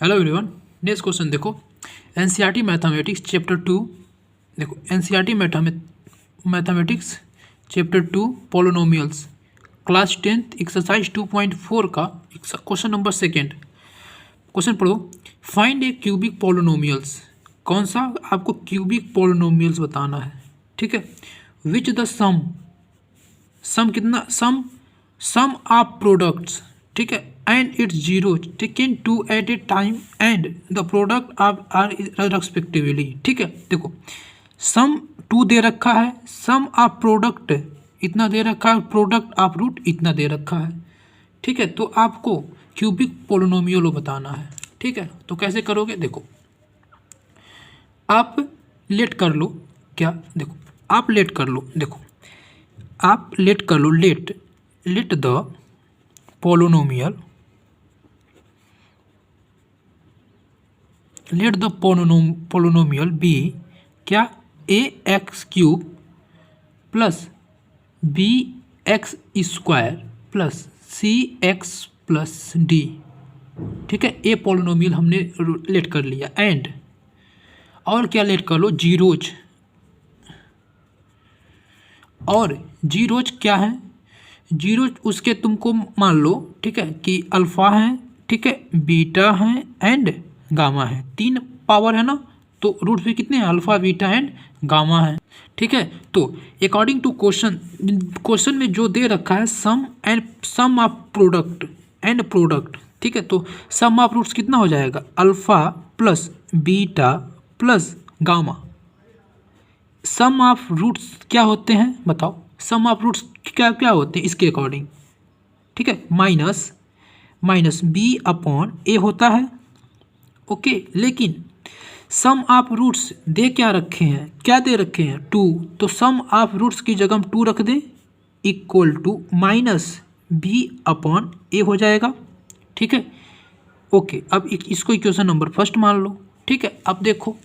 Hello everyone, next question देखो। NCERT mathematics chapter 2। देखो NCERT mathematics chapter 2 polynomials class 10th exercise 2.4 का question number second. Question पढ़ो। Find ए cubic polynomials. कौन सा आपको क्यूबिक पॉलिनोमियल्स बताना है, ठीक है। विच द सम कितना सम ऑफ प्रोडक्ट्स, ठीक है, and its zero taken two at a time and the product are respectively, ठीक है। देखो सम 2 दे रखा है, सम ऑफ प्रोडक्ट इतना दे रखा है, प्रोडक्ट ऑफ रूट इतना दे रखा है, ठीक है। तो आपको क्यूबिक पोलिनोमियल बताना है, ठीक है। तो कैसे करोगे, देखो आप लेट कर लो। क्या, देखो आप लेट कर लो, देखो आप लेट कर लो, let the polynomial, let the polynomial be क्या, a x cube plus b x square plus c x plus d, ठीक है। ए पोलिनोमियल हमने लेट कर लिया। एंड और क्या लेट कर लो, जीरोज। और जीरोज क्या है, जीरोज उसके तुमको मान लो, ठीक है, कि अल्फ़ा है, ठीक है, बीटा है एंड गामा है। 3 पावर है ना, तो रूट भी कितने हैं, अल्फ़ा बीटा एंड गामा है, ठीक है। तो अकॉर्डिंग टू क्वेश्चन में जो दे रखा है sum of product and product, ठीक है। तो सम ऑफ रूट्स कितना हो जाएगा, alpha plus beta plus gamma. Sum of roots क्या होते हैं बताओ, सम ऑफ रूट्स क्या क्या होते हैं इसके अकॉर्डिंग, ठीक है। माइनस बी अपॉन ए होता है, ओके। लेकिन सम ऑफ रूट्स दे क्या रखे हैं, क्या दे रखे हैं, 2। तो सम ऑफ रूट्स की जगह हम 2 रख दें, equal to minus b upon a हो जाएगा, ठीक है, ओके। अब इसको इक्वेशन नंबर फर्स्ट मान लो, ठीक है। अब देखो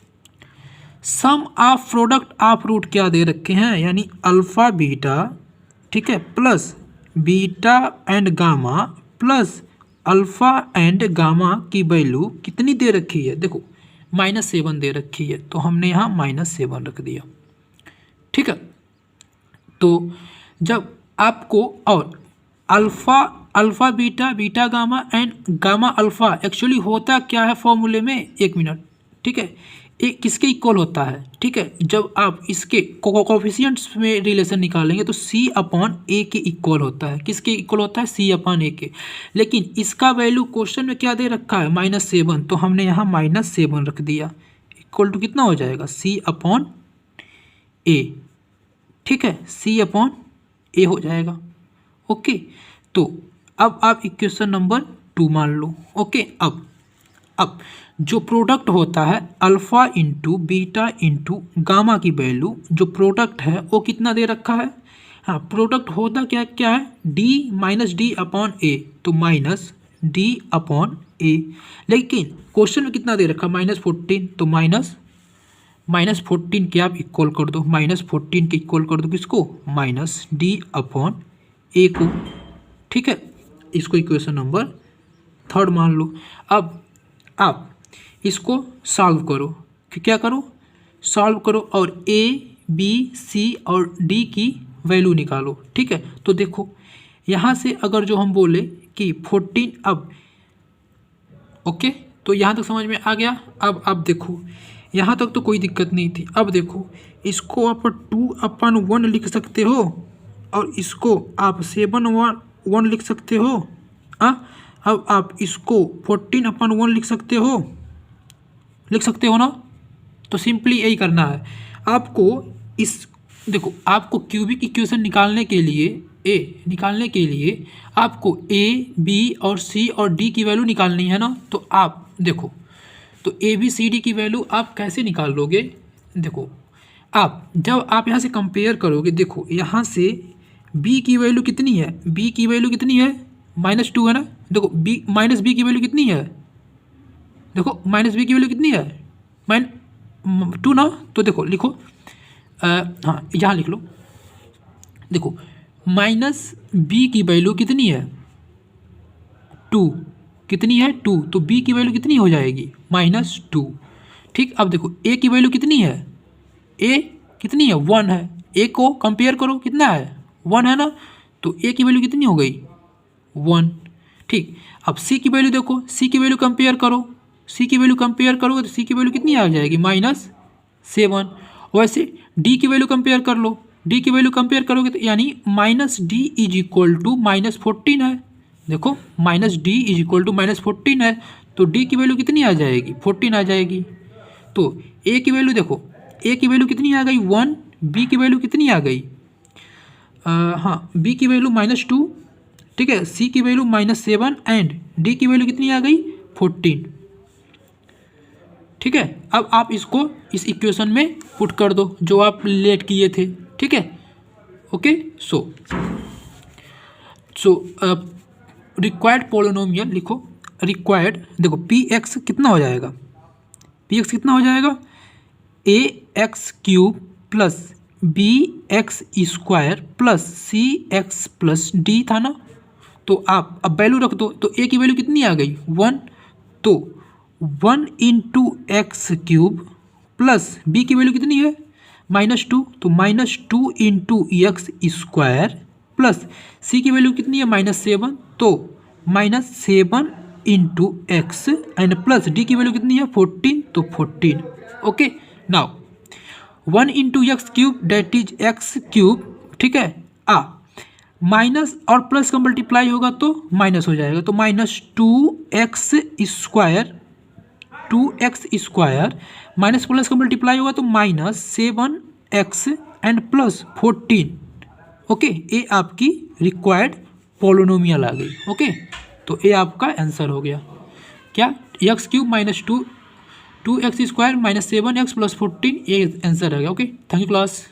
सम ऑफ प्रोडक्ट ऑफ रूट क्या दे रखे हैं, यानी अल्फ़ा बीटा, ठीक है, plus beta and gamma plus alpha and gamma की वैल्यू कितनी दे रखी है, देखो -7 दे रखी है, तो हमने यहाँ -7 रख दिया, ठीक है। तो जब आपको और alpha beta gamma and gamma alpha actually होता क्या है फॉर्मूले में, 1 मिनट, ठीक है। एक किसके इक्वल होता है, ठीक है, जब आप इसके कोफिशिएंट्स में रिलेशन निकालेंगे तो सी अपॉन ए के इक्वल होता है। किसके इक्वल होता है, सी अपॉन ए के। लेकिन इसका वैल्यू क्वेश्चन में क्या दे रखा है, -7, तो हमने यहाँ -7 रख दिया, इक्वल टू कितना हो जाएगा, सी अपॉन ए, ठीक है, सी अपॉन ए हो जाएगा, ओके। तो अब आप इक्वेशन नंबर 2 मान लो, ओके। अब जो प्रोडक्ट होता है alpha into beta into gamma की वैल्यू, जो प्रोडक्ट है वो कितना दे रखा है, हाँ, प्रोडक्ट होता क्या क्या है, डी माइनस डी अपॉन ए, तो माइनस डी अपॉन ए। लेकिन क्वेश्चन में कितना दे रखा है, -14, तो -14 के आप इक्वल कर दो, -14 के इक्वल कर दो किसको, माइनस डी अपॉन ए को, ठीक है। इसको इक्वेशन नंबर 3 मान लो। अब आप इसको सॉल्व करो, कि क्या करो, सॉल्व करो और ए बी सी और डी की वैल्यू निकालो, ठीक है। तो देखो यहाँ से अगर जो हम बोले कि 14, अब ओके, तो यहाँ तक समझ में आ गया। अब देखो यहाँ तक तो कोई दिक्कत नहीं थी। अब देखो इसको आप 2/1 लिख सकते हो और इसको आप 7/1 लिख सकते हो। अब आप इसको 14/1 लिख सकते हो ना। तो सिंपली यही करना है आपको। देखो आपको क्यूबिक इक्वेशन निकालने के लिए आपको ए बी और सी और डी की वैल्यू निकालनी है ना। तो आप देखो, तो ए बी सी डी की वैल्यू आप कैसे निकाल लोगे, देखो आप जब आप यहाँ से कंपेयर करोगे, देखो यहाँ से बी की वैल्यू कितनी है, बी की वैल्यू कितनी है, -2 है ना। देखो माइनस बी की वैल्यू कितनी है, देखो माइनस बी की वैल्यू कितनी है, -2 ना। तो देखो लिखो, हाँ यहाँ लिख लो, देखो माइनस बी की वैल्यू कितनी है, 2, कितनी है 2, तो b की वैल्यू कितनी हो जाएगी -2। ठीक, अब देखो a की वैल्यू कितनी है, a कितनी है 1 है, a को कंपेयर करो कितना है 1 है ना, तो a की वैल्यू कितनी हो गई 1। ठीक, अब c की वैल्यू देखो, c की वैल्यू कंपेयर करो, c की वैल्यू कंपेयर करोगे तो c की वैल्यू कितनी आ जाएगी -7। वैसे d की वैल्यू कंपेयर कर लो, d की वैल्यू कंपेयर करोगे तो यानी -d इज इक्वल टू -14 है। देखो -d इज इक्वल टू -14 है, तो d की वैल्यू कितनी आ जाएगी 14 आ जाएगी। तो a की वैल्यू देखो, a की वैल्यू कितनी आ गई 1, b की वैल्यू कितनी आ गई हाँ b की वैल्यू -2, ठीक है, c की वैल्यू -7 एंड d की वैल्यू कितनी आ गई 14। ठीक है, अब आप इसको इस इक्वेशन में पुट कर दो जो आप लेट किए थे। ठीक है, ओके। सो रिक्वायर्ड पोलिनोमियल लिखो, रिक्वायर्ड देखो पी एक्स कितना हो जाएगा, पी एक्स कितना हो जाएगा a x cube plus b x square plus c x plus d था ना, तो आप अब वैल्यू रख दो, तो ए की वैल्यू कितनी आ गई 1, तो 1 into x cube plus B की वैल्यू कितनी है -2, तो -2 into x square plus C की वैल्यू कितनी है -7, तो -7 into x and plus D की वैल्यू कितनी है 14, तो 14। Okay, now 1 into x cube that is x cube, ठीक है, माइनस और प्लस का मल्टीप्लाई होगा तो माइनस हो जाएगा, तो -2x square, 2x square minus plus का मल्टीप्लाई होगा तो -7x एंड प्लस 14। ओके, ये आपकी रिक्वायर्ड पोलिनोमियल आ गई। ओके, तो ये आपका आंसर हो गया क्या, x cube -2 2x square -7x plus 14, ये आंसर आ गया। Okay, thank you class.